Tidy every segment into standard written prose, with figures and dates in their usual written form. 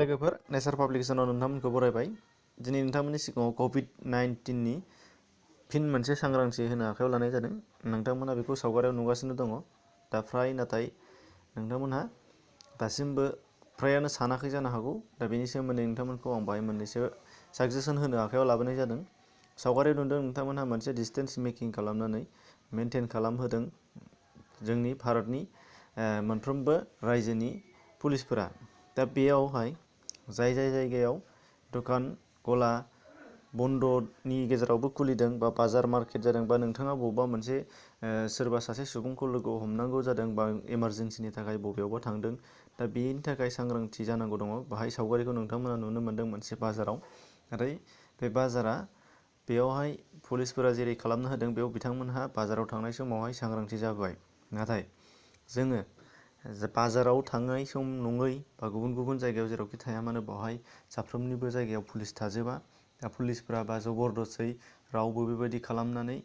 लोगोफोर नेचार पाब्लिकेसनाव नोंथांमोनखौ बरायबाय। दिनै नोंथांमोननि सिगाङाव COVID-19 नि फिन मोनसे सांग्रांथि होनो आखायाव लानाय जादों। नोंथांमोनहा बेखौ सावगारियाव नुगासिनो दङ। दा नाथाय नोंथांमोनहा दासिमबो फ्रायानो सानाखै जानो हागौ। दा बेनि सोमोन्दै नोंथांमोनखौ आं बाहाय मोननैसो साजेसन होनो आखायाव लाबोनाय जादों। सावगारियाव नुदों नोंथांमोनहा मोनसे डिस्टेन्स मेकिं खालामनानै मेनटेन खालामहोदों जोंनि भारतनि मोनफ्रोमबो रायजोनि पुलिसफोरा। दा बेयावहाय जाय जायगायाव दखान गला बन्द'नि गेजेरावबो खुलिदों बा बाजार मार्केट जादों बा नोंथाङा बबेबा मोनसे सोरबा सासे सुबुंखौ लोगो हमनांगौ जादों बा इमारजेन्सिनि थाखाय बबेयावबा थांदों। दा बेनि थाखाय सांग्रांथि जानांगौ दङ। बाहाय सावगारिखौ नोंथांमोना नुनो मोन्दों मोनसे बाजाराव। नाथाय बे बाजारा बेयावहाय पुलिसफोरा जेरै खालामनो होदों बेयाव बिथांमोनहा बाजाराव थांनाय समावहाय सांग्रांथि जाबाय। नाथाय जोङो बाजाराव थांनाय सम नङै बा गुबुन गुबुन जायगायाव जेरावखि थाया मानो बेवहाय साफ्रोमनिबो जायगायाव पुलिस थाजोबा। दा पुलिसफोरा बा जबरदस्यै रावबो बेबायदि खालामनानै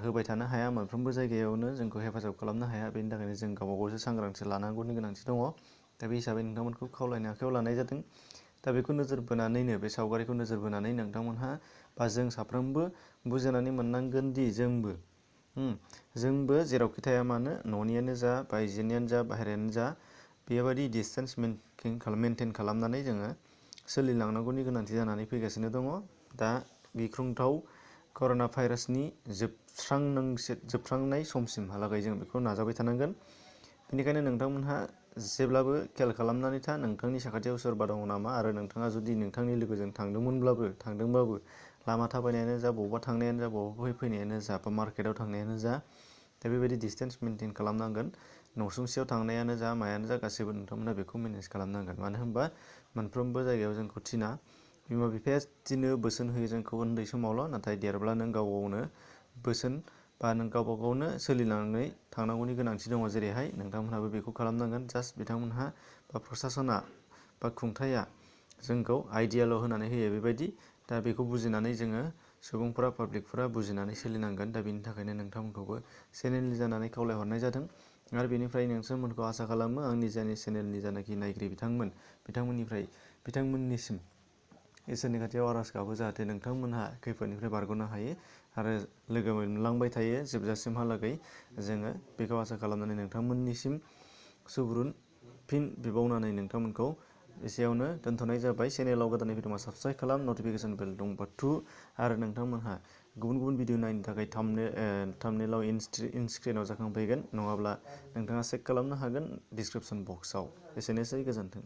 होबाय थानो हाया, मोनफ्रोमबो जायगायावनो जोंखौ हेफाजाब खालामनो हाया। बेनि थाखायनो जों गावबा गावसो सांग्रांथि लानांगौनि गोनांथि दङ। दा बे हिसाबै नोंथांमोनखौ खावलायनो आखायाव लानाय जादों। दा बेखौ नोजोर बोनानैनो बे सावगारिखौ नोजोर बोनानै नोंथांमोनहा बा जों साफ्रोमबो बुजिनानै मोननांगोन दि जोंबो जेरावखि थाया मानो न'नियानो जा बायजोनियानो जा बाहेरायानो जा बेबायदि डिसटेन्स मेनटेन खालामनानै जोङो सोलिलांनांगौनि गोनांथि जानानै फैगासिनो दङ। दा गिख्रंथाव कर'ना भाइरासनि जोबस्रांनाय समसिमहालागै जों बेखौ नाजाबाय थानांगोन। बेनिखायनो नोंथांमोनहा जेब्लाबो खेल खालामनानै था नोंथांनि साखाथियाव सोरबा दङ नामा, आरो नोंथाङा जुदि नोंथांनि लोगोजों थांदोंबाबो लामा थाबायनायानो जा बबावबा थांनायानो जा बबावबा फैनायानो जा बा मार्केटाव थांनायानो जा दा बेबायदि डिसटेन्स मेनटेन खालामनांगोन। न'सुंसेयाव थांनायानो जा मायानो जा गासैबो नोंथांमोना बेखौ मेनेज खालामनांगोन। मानो होनबा मोनफ्रोमबो जायगायाव जोंखौ थिना बिमा बिफाया थिनो बोसोन होयो जोंखौ उन्दै समावल', नाथाय देरब्ला नों गाव गावनो बोसोन बा नों गावबा गावनो सोलिलांनानै थांनांगौनि गोनांथि दङ। जेरैहाय नोंथांमोनहाबो बेखौ खालामनांगोन। जास्ट बिथांमोनहा बा प्रसासना बा खुंथाया जोंखौ आइडियाल' होनानै होयो बेबायदि। दा बेखौ बुजिनानै जोङो सुबुंफोरा पाब्लिकफोरा बुजिनानै सोलिनांगोन। दा बेनि थाखायनो नोंथांमोनखौबो चेनेलनि जानानै खावलायहरनाय जादों। आरो बेनिफ्राय नोंथांमोनखौ आसा खालामो आंनि चेनेलनि जानाखि नायगिरि बिथांमोननिसिम इसोरनि खाथियाव आर'ज गाबो जाहाथे नोंथांमोनहा खैफोदनिफ्राय बारग'नो हायो आरो लोगो मोनलांबाय थायो जोबजासिमहालागै। जोङो बेखौ आसा खालामनानै नोंथांमोननिसिम सुबुरुन फिन बिबावनानै नोंथांमोनखौ एसेयावनो दोनथ'नाय जाबाय। चेनेलाव गोदानै फैदोंबा साबस्क्राइब खालाम, नटिफिकेसन बेल दंबा थु, आरो नोंथांमोनहा गुबुन गुबुन भिडिअ नायनो थाखाय थाम्बनेलाव इनस्क्रिनाव जाखांफैगोन, नङाब्ला नोंथाङा चेक खालामनो हागोन डिसक्रिपसन बक्सआव। एसेनोसै, गोजोन्थों।